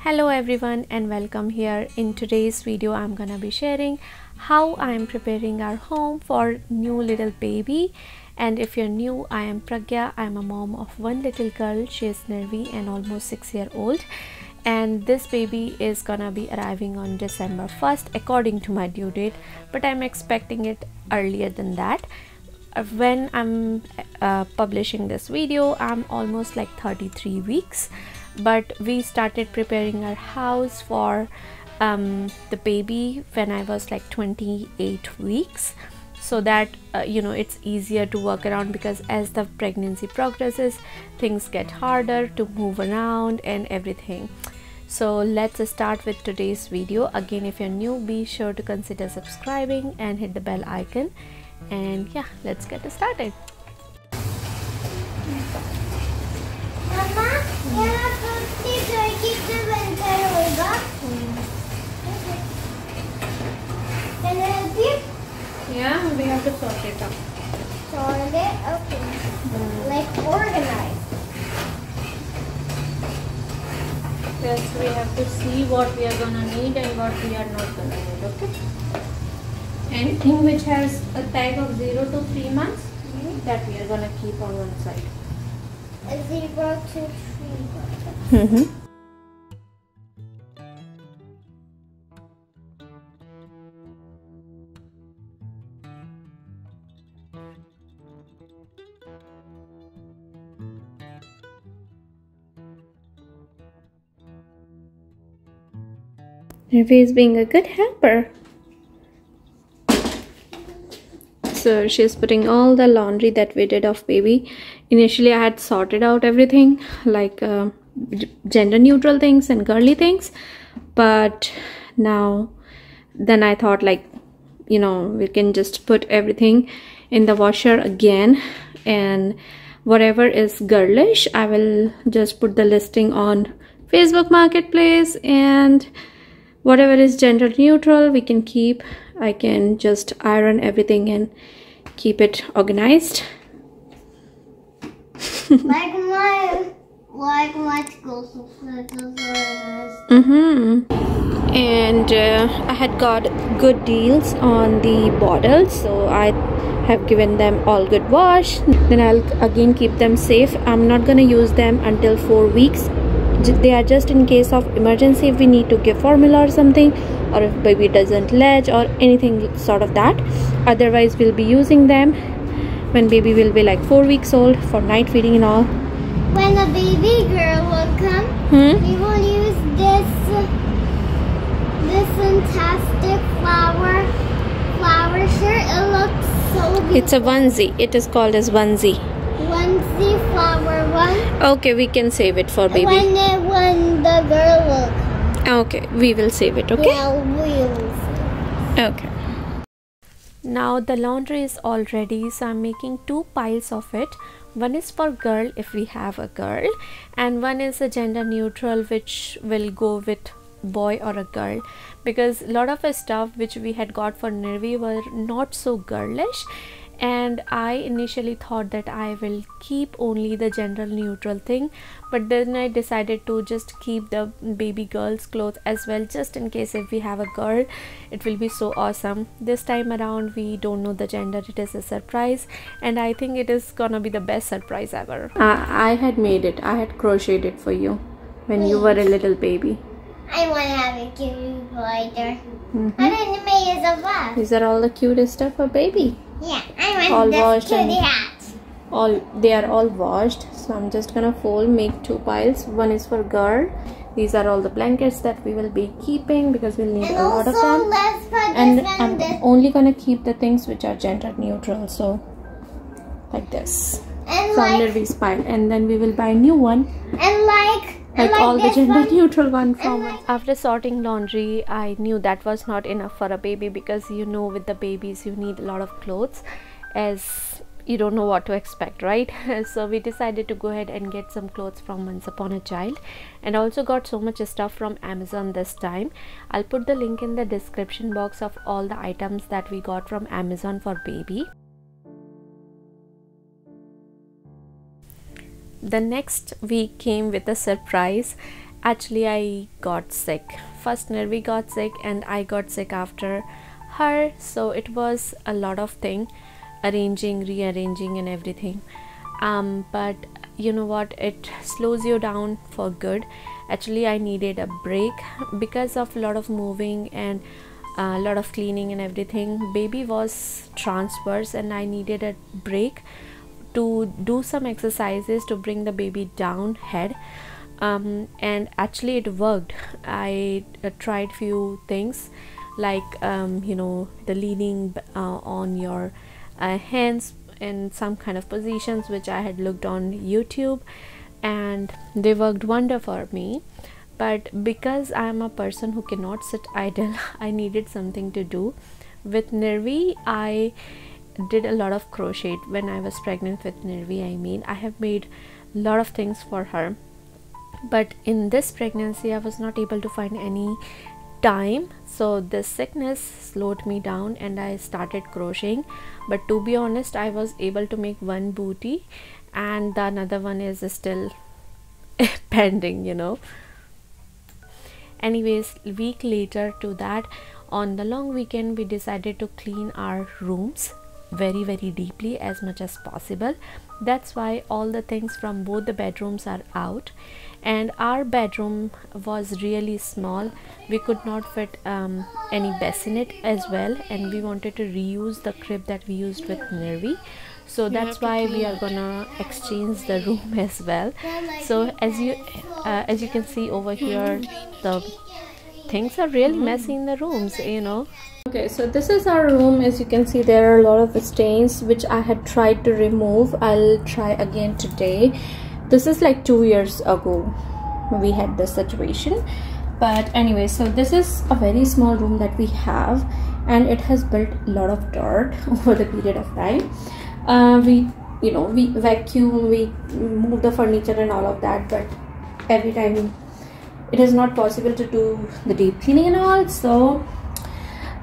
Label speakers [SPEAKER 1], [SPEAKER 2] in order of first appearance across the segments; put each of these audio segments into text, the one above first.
[SPEAKER 1] Hello everyone and welcome here. In today's video I'm gonna be sharing how I'm preparing our home for new little baby. And if you're new, I am Pragya. I'm a mom of one little girl. She is nervy and almost 6-year-old, and this baby is gonna be arriving on December 1st according to my due date, but I'm expecting it earlier than that. When I'm publishing this video, I'm almost like 33 weeks, but we started preparing our house for the baby when I was like 28 weeks, so that it's easier to work around, because as the pregnancy progresses things get harder to move around and everything. So let's start with today's video. Again, if you're new, be sure to consider subscribing and hit the bell icon, and yeah, let's get started.
[SPEAKER 2] Can I help you?
[SPEAKER 1] Yeah, we have to sort it out.
[SPEAKER 2] Sort it? Okay. Like organize.
[SPEAKER 1] Yes, we have to see what we are gonna need and what we are not gonna need, okay? Anything which has a tag of 0 to 3 months, that we are gonna keep on one side.
[SPEAKER 2] 0 to 3 months.
[SPEAKER 1] Nervi is being a good helper. So she's putting all the laundry that we did of baby. Initially I had sorted out everything, like gender neutral things and girly things, but now then I thought, like, we can just put everything in the washer again, and whatever is girlish I will just put the listing on Facebook Marketplace, and whatever is gender neutral we can keep. I can just iron everything and keep it organized.
[SPEAKER 2] like my school supplies.
[SPEAKER 1] And I had got good deals on the bottles, so I have given them all good wash. Then I'll again keep them safe. I'm not gonna use them until 4 weeks. They are just in case of emergency, if we need to give formula or something, or if baby doesn't latch or anything sort of that. Otherwise we'll be using them when baby will be like 4 weeks old for night feeding and all.
[SPEAKER 2] When a baby girl will come, we will use this fantastic flower shirt. It looks so beautiful.
[SPEAKER 1] It's a onesie. It is called as onesie.
[SPEAKER 2] Onesie flower one.
[SPEAKER 1] Okay, we can save it for baby.
[SPEAKER 2] When the girl will come.
[SPEAKER 1] Okay, we will save it, okay?
[SPEAKER 2] Yeah, we will save it.
[SPEAKER 1] Okay. Now the laundry is all ready, so I'm making 2 piles of it. One is for girl if we have a girl, and one is a gender neutral which will go with boy or a girl, because a lot of stuff which we had got for Nervi were not so girlish, and I initially thought that I will keep only the gender neutral thing, but then I decided to just keep the baby girl's clothes as well, just in case if we have a girl it will be so awesome. This time around we don't know the gender, it is a surprise, and I think it is gonna be the best surprise ever. I had made it, I had crocheted it for you when you were a little baby.
[SPEAKER 2] I want to have a cute glider. I want to make it a vase.
[SPEAKER 1] These are all the cutest stuff for baby.
[SPEAKER 2] Yeah, I
[SPEAKER 1] All
[SPEAKER 2] want this
[SPEAKER 1] washed
[SPEAKER 2] kitty
[SPEAKER 1] and-
[SPEAKER 2] hat.
[SPEAKER 1] They are all washed, so I'm just gonna make 2 piles. One is for girl. These are all the blankets that we will be keeping, because we'll need
[SPEAKER 2] And
[SPEAKER 1] a lot of
[SPEAKER 2] also,
[SPEAKER 1] them.
[SPEAKER 2] let's put
[SPEAKER 1] And
[SPEAKER 2] this
[SPEAKER 1] I'm
[SPEAKER 2] one this.
[SPEAKER 1] only gonna keep the things which are gender neutral, so like this
[SPEAKER 2] And
[SPEAKER 1] from
[SPEAKER 2] like,
[SPEAKER 1] Nervi's pile, and then we will buy a new one,
[SPEAKER 2] and like
[SPEAKER 1] all the
[SPEAKER 2] this
[SPEAKER 1] gender
[SPEAKER 2] one.
[SPEAKER 1] neutral one from
[SPEAKER 2] like-
[SPEAKER 1] it. After sorting laundry, I knew that was not enough for a baby, because with the babies you need a lot of clothes, as you don't know what to expect, right? So we decided to go ahead and get some clothes from Once Upon a Child, and also got so much stuff from Amazon this time. I'll put the link in the description box of all the items that we got from Amazon for baby. The next week came with a surprise, Actually, I got sick. First Nirvi got sick and I got sick after her, so it was a lot of thing, arranging, rearranging and everything. But you know what, it slows you down for good. Actually, I needed a break because of a lot of moving and a lot of cleaning and everything. Baby was transverse and I needed a break to do some exercises to bring the baby down head. And actually it worked. I tried few things like the leaning on your hands in some kind of positions which I had looked on YouTube, and they worked wonder for me. But because I am a person who cannot sit idle, I needed something to do. With Nirvi, I did a lot of crochet when I was pregnant with Nirvi. I mean, I have made a lot of things for her, but in this pregnancy I was not able to find any time, so this sickness slowed me down and I started crocheting. But to be honest, I was able to make one booty and the another one is still pending, Anyways, a week later to that, on the long weekend, we decided to clean our rooms very deeply as much as possible. That's why all the things from both the bedrooms are out, and our bedroom was really small. We could not fit any basin in it as well, and we wanted to reuse the crib that we used with Nirvi, so that's why we are gonna exchange the room as well. So as you can see over here, the things are really messy in the rooms, Okay, so this is our room. As you can see, there are a lot of stains which I had tried to remove. I'll try again today. This is like 2 years ago we had this situation, but anyway, so this is a very small room that we have, and it has built a lot of dirt over the period of time. We vacuum, we move the furniture and all of that, but every time it is not possible to do the deep cleaning and all. So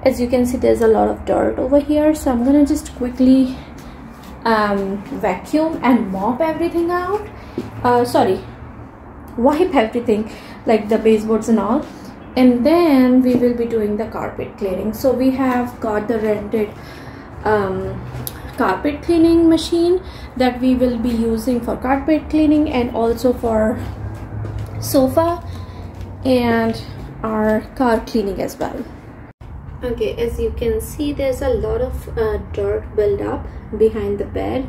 [SPEAKER 1] as you can see, there's a lot of dirt over here, so I'm gonna just quickly vacuum and mop everything out. Wipe everything, like the baseboards and all, and then we will be doing the carpet cleaning. So we have got the rented carpet cleaning machine that we will be using for carpet cleaning and also for sofa and our car cleaning as well. Okay, as you can see, there's a lot of dirt built up behind the bed,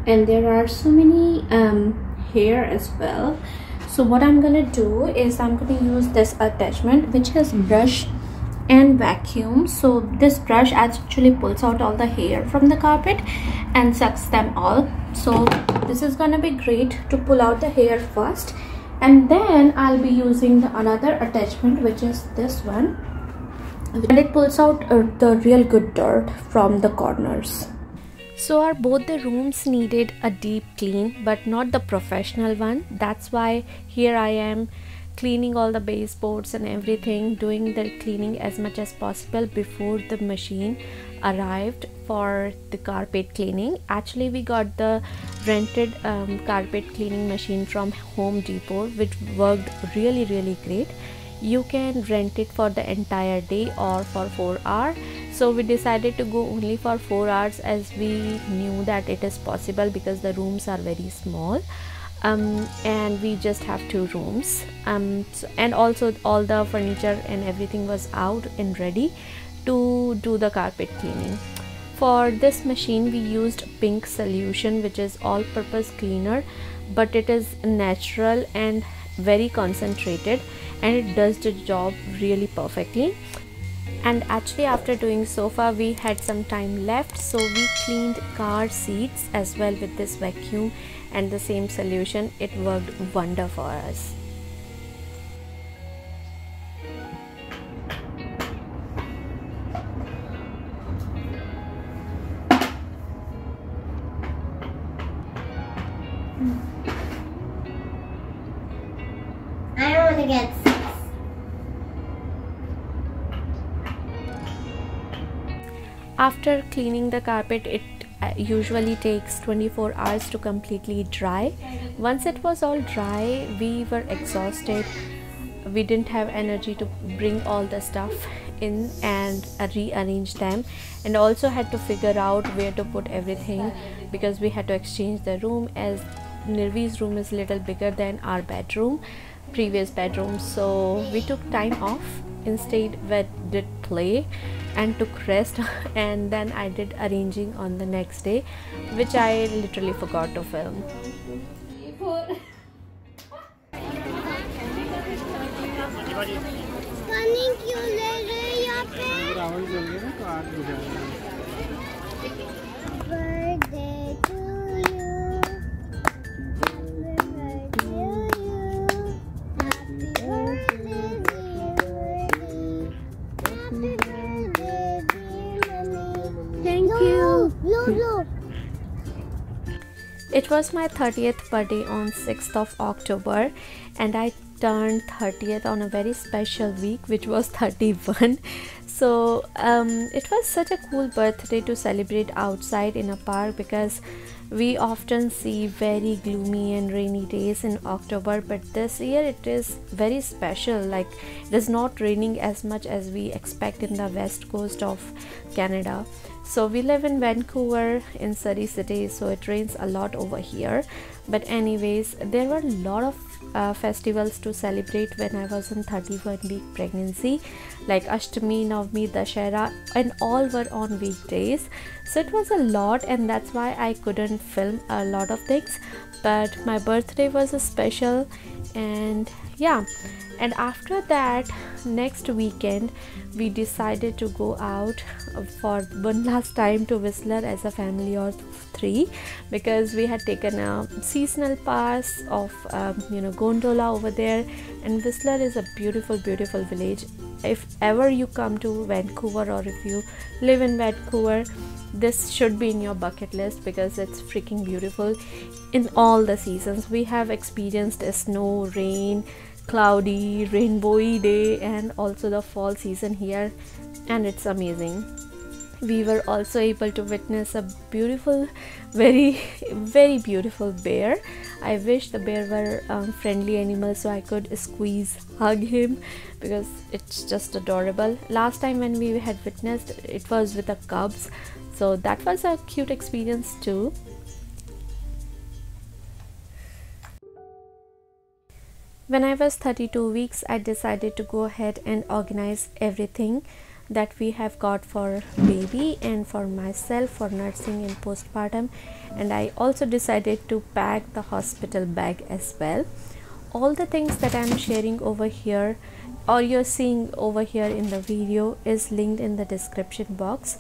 [SPEAKER 1] and there are so many hair as well. So what I'm gonna do is I'm gonna use this attachment which has brush and vacuum. So this brush actually pulls out all the hair from the carpet and sucks them all. So this is gonna be great to pull out the hair first, and then I'll be using the another attachment which is this one, and it pulls out the real good dirt from the corners. So both the rooms needed a deep clean, but not the professional one. That's why here I am cleaning all the baseboards and everything, doing the cleaning as much as possible before the machine arrived for the carpet cleaning. Actually, we got the rented carpet cleaning machine from Home Depot, which worked really great. You can rent it for the entire day or for 4 hours. So we decided to go only for 4 hours, as we knew that it is possible because the rooms are very small, and we just have 2 rooms, and also all the furniture and everything was out and ready to do the carpet cleaning. For this machine we used pink solution, which is all purpose cleaner, but it is natural and very concentrated, and it does the job really perfectly. And actually, after doing sofa, we had some time left, so we cleaned car seats as well with this vacuum and the same solution. It worked wonder for us.
[SPEAKER 2] I don't want to get sick.
[SPEAKER 1] After cleaning the carpet, it usually takes 24 hours to completely dry. Once it was all dry, we were exhausted. we didn't have energy to bring all the stuff in and rearrange them, and also had to figure out where to put everything, because we had to exchange the room, as Nirvi's room is a little bigger than our previous bedroom. So we took time off. Instead we did play and took rest and then I did arranging on the next day, which I literally forgot to film.
[SPEAKER 2] Birthday to you. Birthday to you. Happy birthday, dear Birdie. Happy birthday, dear Mommy.
[SPEAKER 1] Thank you.
[SPEAKER 2] Lulu.
[SPEAKER 1] It was my 30th birthday on 6th of October, and I turned 30th on a very special week, which was 31. So it was such a cool birthday to celebrate outside in a park, because we often see very gloomy and rainy days in October, but this year it is very special. Like, it is not raining as much as we expect in the west coast of Canada. So we live in Vancouver in Surrey City, so it rains a lot over here. But anyways, there were a lot of festivals to celebrate when I was in 31-week pregnancy, like Ashtami, Navami, Dashera, and all were on weekdays. So it was a lot, and that's why I couldn't film a lot of things. But my birthday was a special, and yeah. And after that, next weekend we decided to go out for one last time to Whistler as a family of 3, because we had taken a seasonal pass of gondola over there, and Whistler is a beautiful village. If ever you come to Vancouver, or if you live in Vancouver, this should be in your bucket list, because it's freaking beautiful in all the seasons. We have experienced a snow, rain, cloudy, rainbowy day, and also the fall season here, and it's amazing. We were also able to witness a beautiful, very beautiful bear. I wish the bear were friendly animal so I could squeeze, hug him, because it's just adorable. Last time when we had witnessed, it was with the cubs, so that was a cute experience too. When I was 32 weeks, I decided to go ahead and organize everything that we have got for baby and for myself for nursing and postpartum, and I also decided to pack the hospital bag as well. All the things that I'm sharing over here, or you're seeing over here in the video, is linked in the description box.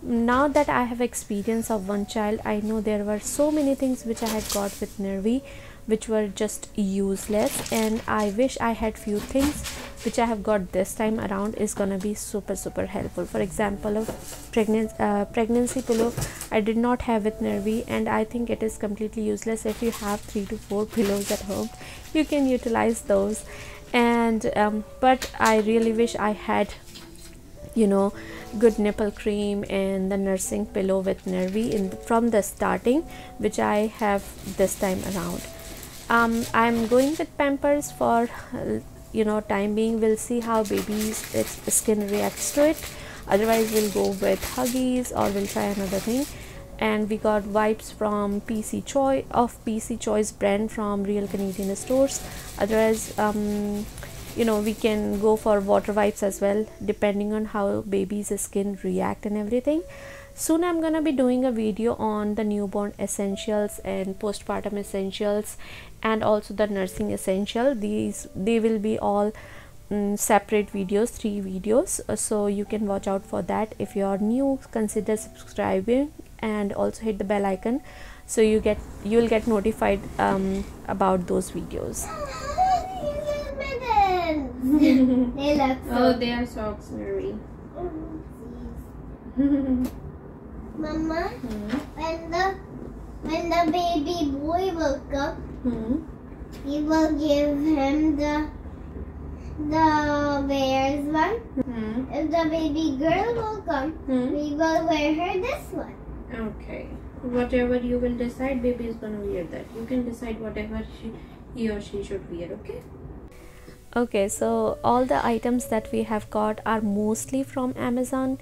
[SPEAKER 1] Now that I have experience of one child, I know there were so many things which I had got with Nirvi which were just useless, and I wish I had few things which I have got this time around is gonna be super helpful. For example, a pregnancy pillow I did not have with Nirvi, and I think it is completely useless. If you have 3 to 4 pillows at home, you can utilize those. And but I really wish I had good nipple cream and the nursing pillow with Nirvi from the starting, which I have this time around. I'm going with Pampers for time being. We'll see how baby's skin reacts to it. Otherwise we'll go with Huggies, or we'll try another thing. And we got wipes from PC Choice brand from Real Canadian Stores. Otherwise we can go for water wipes as well, depending on how baby's skin react and everything. Soon I'm gonna be doing a video on the newborn essentials and postpartum essentials, and also the nursing essential. They will be all separate videos, 3 videos, so you can watch out for that. If you are new, consider subscribing and also hit the bell icon, so you'll get notified about those videos.
[SPEAKER 2] They look so
[SPEAKER 1] they are socks, Nirvi.
[SPEAKER 2] Mama, when the baby boy will come, we will give him the bears one. If the baby girl will come, we will wear her this one.
[SPEAKER 1] Okay. Whatever you will decide, baby is gonna wear that. You can decide whatever he or she should wear, okay? Okay, so all the items that we have got are mostly from Amazon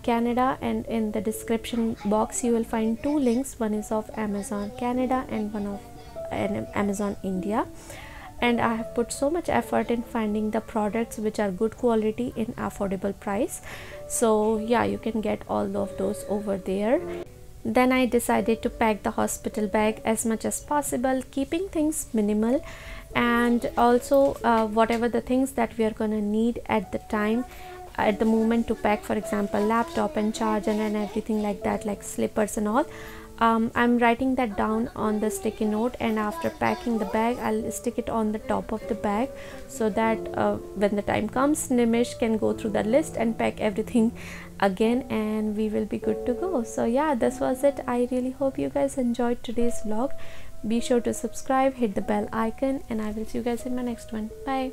[SPEAKER 1] Canada, and in the description box you will find two links. One is of Amazon Canada and one of Amazon India. And I have put so much effort in finding the products which are good quality in affordable price. So yeah, you can get all of those over there. Then I decided to pack the hospital bag as much as possible, keeping things minimal, and also whatever the things that we are gonna need at the moment to pack, for example laptop and charger and everything like that, like slippers and all. I'm writing that down on the sticky note, and after packing the bag I'll stick it on the top of the bag, so that when the time comes, Nimish can go through the list and pack everything again, and we will be good to go. So yeah, this was it. I really hope you guys enjoyed today's vlog. Be sure to subscribe, hit the bell icon, and I will see you guys in my next one. Bye.